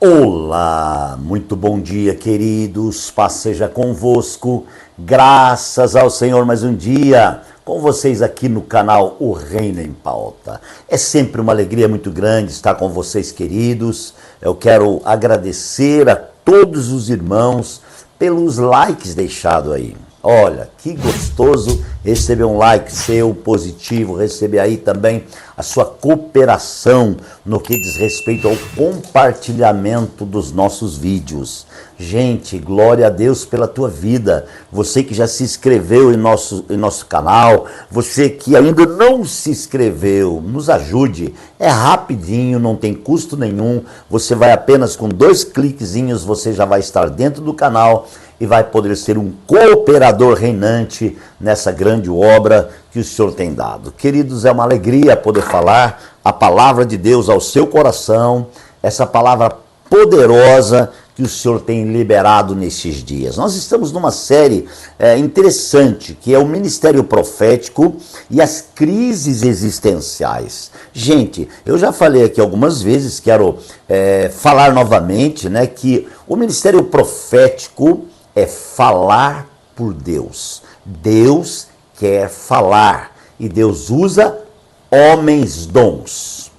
Olá, muito bom dia, queridos, paz seja convosco, graças ao Senhor mais um dia, com vocês aqui no canal O Reino em Pauta. É sempre uma alegria muito grande estar com vocês, queridos. Eu quero agradecer a todos os irmãos pelos likes deixados aí. Olha, que gostoso receber um like seu positivo, receber aí também a sua cooperação no que diz respeito ao compartilhamento dos nossos vídeos. Gente, glória a Deus pela tua vida. Você que já se inscreveu em nosso canal, você que ainda não se inscreveu, nos ajude. É rapidinho, não tem custo nenhum. Você vai apenas com 2 cliquezinhos, você já vai estar dentro do canal e vai poder ser um cooperador reinante nessa grande obra que o Senhor tem dado. Queridos, é uma alegria poder falar a palavra de Deus ao seu coração, essa palavra poderosa que o Senhor tem liberado nesses dias. Nós estamos numa série interessante, que é o ministério profético e as crises existenciais. Gente, eu já falei aqui algumas vezes, quero falar novamente, né, que o ministério profético é falar por Deus. Deus quer falar e Deus usa homens dons,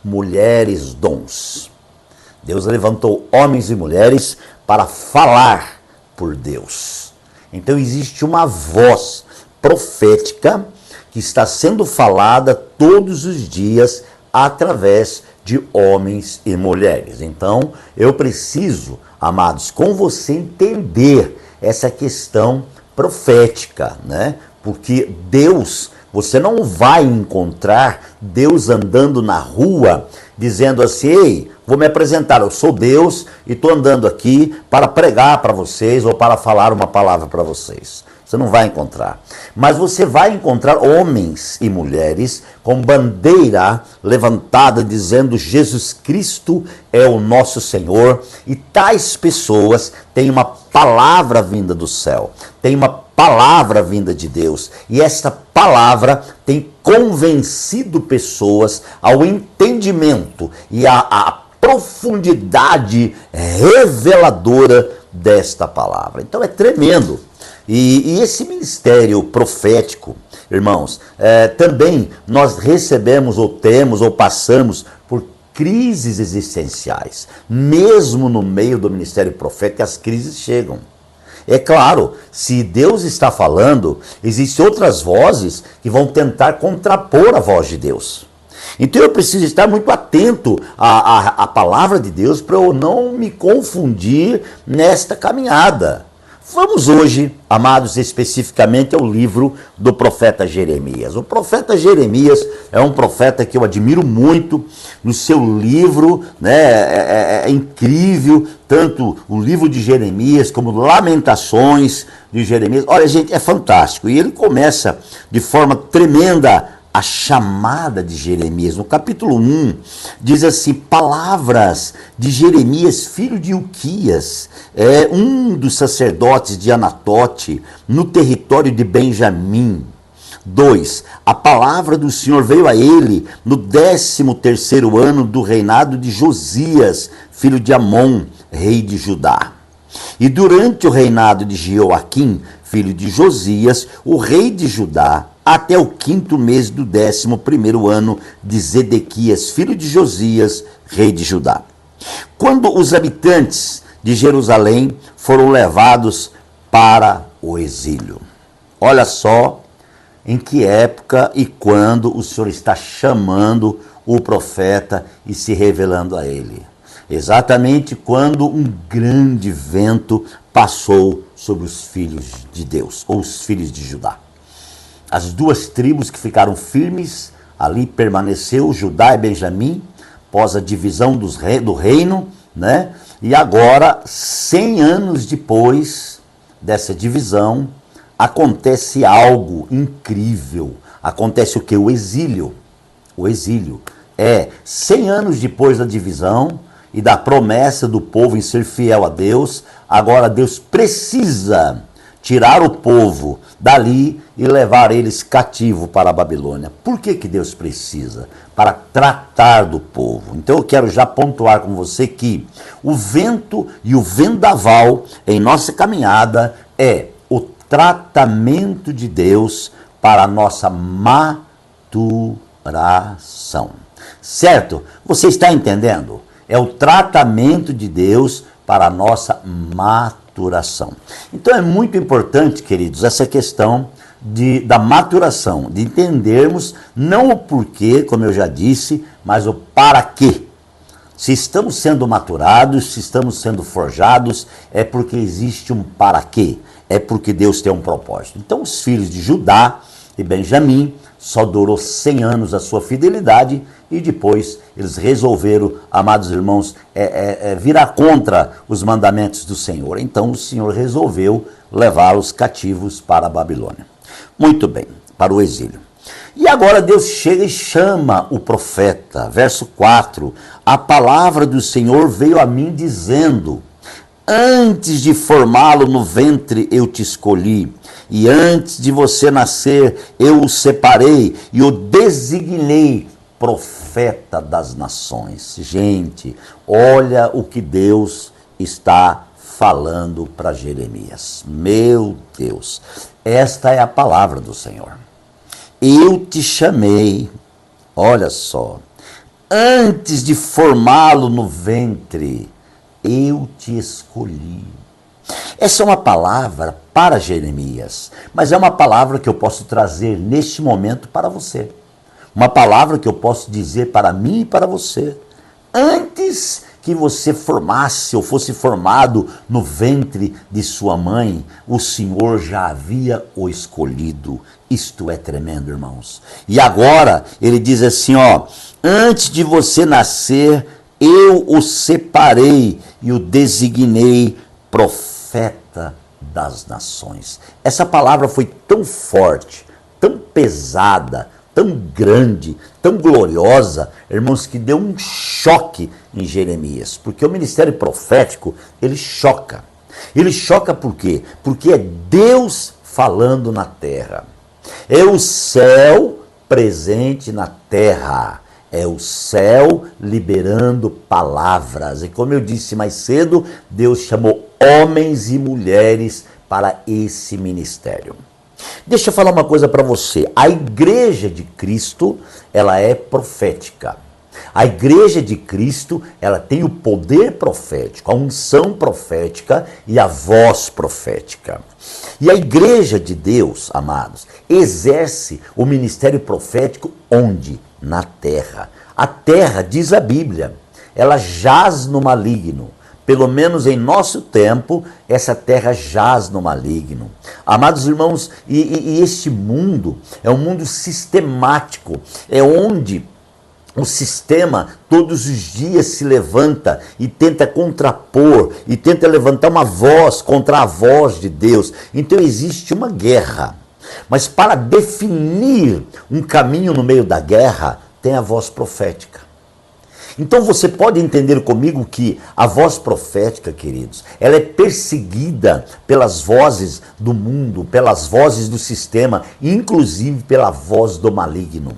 mulheres dons. Deus levantou homens e mulheres para falar por Deus. Então existe uma voz profética que está sendo falada todos os dias através de homens e mulheres. Então eu preciso, amados, com você entender essa questão profética, né? Porque Deus, você não vai encontrar Deus andando na rua dizendo assim: ei, vou me apresentar, eu sou Deus e estou andando aqui para pregar para vocês ou para falar uma palavra para vocês. Você não vai encontrar. Mas você vai encontrar homens e mulheres com bandeira levantada dizendo Jesus Cristo é o nosso Senhor. E tais pessoas têm uma palavra vinda do céu, tem uma palavra vinda de Deus. E esta palavra tem convencido pessoas ao entendimento e à profundidade reveladora desta palavra. Então é tremendo. E esse ministério profético, irmãos, também nós recebemos ou temos ou passamos por crises existenciais. Mesmo no meio do ministério profético, as crises chegam. É claro, se Deus está falando, existem outras vozes que vão tentar contrapor a voz de Deus. Então eu preciso estar muito atento à palavra de Deus para eu não me confundir nesta caminhada. Vamos hoje, amados, especificamente ao livro do profeta Jeremias. O profeta Jeremias é um profeta que eu admiro muito. No seu livro, né, é incrível, tanto o livro de Jeremias como Lamentações de Jeremias. Olha, gente, é fantástico. E ele começa de forma tremenda a chamada de Jeremias. No capítulo 1, diz assim: palavras de Jeremias, filho de Ilquias, um dos sacerdotes de Anatote, no território de Benjamim. 2. A palavra do Senhor veio a ele no 13º ano do reinado de Josias, filho de Amon, rei de Judá. E durante o reinado de Jeoaquim, filho de Josias, o rei de Judá, até o 5º mês do 11º ano de Zedequias, filho de Josias, rei de Judá. Quando os habitantes de Jerusalém foram levados para o exílio. Olha só em que época e quando o Senhor está chamando o profeta e se revelando a ele. Exatamente quando um grande vento passou sobre os filhos de Deus, ou os filhos de Judá. As 2 tribos que ficaram firmes, ali permaneceu Judá e Benjamim, após a divisão do reino, né? E agora, 100 anos depois dessa divisão, acontece algo incrível. Acontece o quê? O exílio. O exílio. 100 anos depois da divisão e da promessa do povo em ser fiel a Deus, agora Deus precisa tirar o povo dali e levar eles cativo para a Babilônia. Por que Deus precisa? Para tratar do povo. Então eu quero já pontuar com você que o vento e o vendaval em nossa caminhada é o tratamento de Deus para a nossa maturação. Certo? Você está entendendo? É o tratamento de Deus para a nossa maturação. Então é muito importante, queridos, essa questão da maturação, de entendermos não o porquê, como eu já disse, mas o para quê. Se estamos sendo maturados, se estamos sendo forjados, é porque existe um para quê. É porque Deus tem um propósito. Então os filhos de Judá e Benjamim só durou 100 anos a sua fidelidade e depois eles resolveram, amados irmãos, virar contra os mandamentos do Senhor. Então o Senhor resolveu levá-los cativos para a Babilônia. Muito bem, para o exílio. E agora Deus chega e chama o profeta. Verso 4, a palavra do Senhor veio a mim dizendo: antes de formá-lo no ventre eu te escolhi, e antes de você nascer eu o separei e o designei profeta das nações. Gente, olha o que Deus está falando para Jeremias. Meu Deus, esta é a palavra do Senhor. Eu te chamei, olha só, antes de formá-lo no ventre, eu te escolhi. Essa é uma palavra para Jeremias, mas é uma palavra que eu posso trazer neste momento para você. Uma palavra que eu posso dizer para mim e para você. Antes que você formasse ou fosse formado no ventre de sua mãe, o Senhor já havia o escolhido. Isto é tremendo, irmãos. E agora ele diz assim, ó, antes de você nascer, eu o separei e o designei profeta das nações. Essa palavra foi tão forte, tão pesada, tão grande, tão gloriosa, irmãos, que deu um choque em Jeremias. Porque o ministério profético, ele choca. Ele choca por quê? Porque é Deus falando na terra. É o céu presente na terra. É o céu liberando palavras. E como eu disse mais cedo, Deus chamou homens e mulheres para esse ministério. Deixa eu falar uma coisa para você. A igreja de Cristo, ela é profética. A igreja de Cristo, ela tem o poder profético, a unção profética e a voz profética. E a igreja de Deus, amados, exerce o ministério profético onde? Na terra. A terra, diz a Bíblia, ela jaz no maligno. Pelo menos em nosso tempo, essa terra jaz no maligno. Amados irmãos, e este mundo é um mundo sistemático, é onde o sistema todos os dias se levanta e tenta contrapor, e tenta levantar uma voz contra a voz de Deus. Então existe uma guerra. Mas para definir um caminho no meio da guerra, tem a voz profética. Então você pode entender comigo que a voz profética, queridos, ela é perseguida pelas vozes do mundo, pelas vozes do sistema, inclusive pela voz do maligno.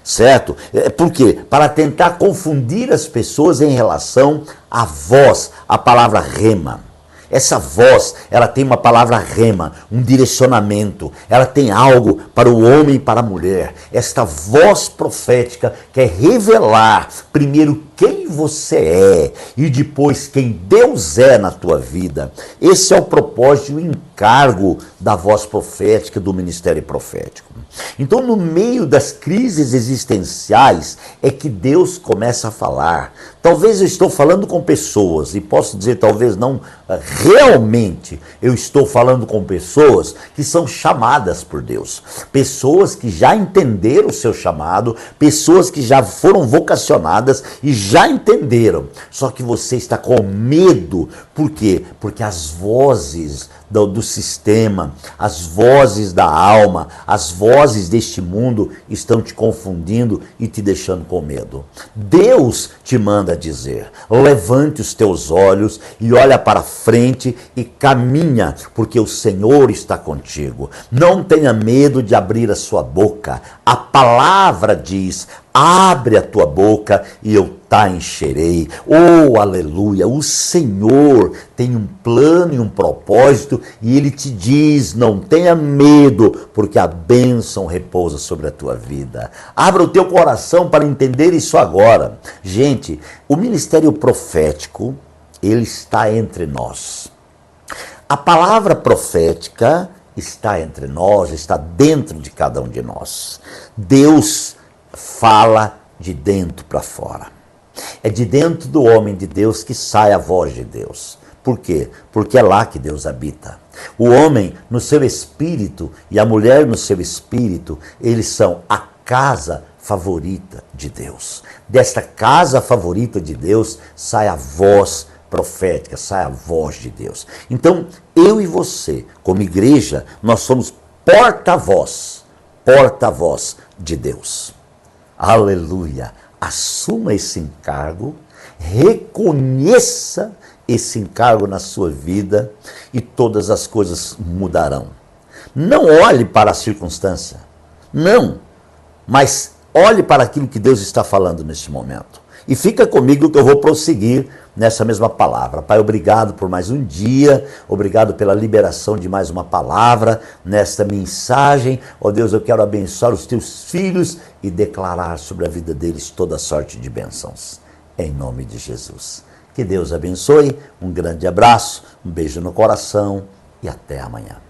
Certo? Por quê? Para tentar confundir as pessoas em relação à voz, à palavra rema. Essa voz, ela tem uma palavra rema, um direcionamento, ela tem algo para o homem e para a mulher. Esta voz profética quer revelar primeiro quem você é e depois quem Deus é na tua vida. Esse é o propósito e o encargo da voz profética, do ministério profético. Então, no meio das crises existenciais, é que Deus começa a falar. Talvez eu estou falando com pessoas, e posso dizer talvez não realmente, eu estou falando com pessoas que são chamadas por Deus. Pessoas que já entenderam o seu chamado, pessoas que já foram vocacionadas e já entenderam. Só que você está com medo. Por quê? Porque as vozes do sistema, as vozes da alma, as vozes deste mundo estão te confundindo e te deixando com medo. Deus te manda dizer: levante os teus olhos e olha para frente e caminha, porque o Senhor está contigo. Não tenha medo de abrir a sua boca. A palavra diz: abre a tua boca e eu te encherei. Oh, aleluia! O Senhor tem um plano e um propósito e Ele te diz: não tenha medo, porque a bênção repousa sobre a tua vida. Abra o teu coração para entender isso agora. Gente, o ministério profético, ele está entre nós. A palavra profética está entre nós, está dentro de cada um de nós. Deus fala de dentro para fora. É de dentro do homem de Deus que sai a voz de Deus. Por quê? Porque é lá que Deus habita. O homem no seu espírito e a mulher no seu espírito, eles são a casa favorita de Deus. Desta casa favorita de Deus sai a voz profética, sai a voz de Deus. Então, eu e você, como igreja, nós somos porta-voz de Deus. Aleluia! Assuma esse encargo, reconheça esse encargo na sua vida e todas as coisas mudarão. Não olhe para a circunstância, não, mas olhe para aquilo que Deus está falando neste momento. E fica comigo que eu vou prosseguir nessa mesma palavra. Pai, obrigado por mais um dia, obrigado pela liberação de mais uma palavra nesta mensagem. Ó Deus, eu quero abençoar os teus filhos e declarar sobre a vida deles toda sorte de bênçãos. Em nome de Jesus. Que Deus abençoe, um grande abraço, um beijo no coração e até amanhã.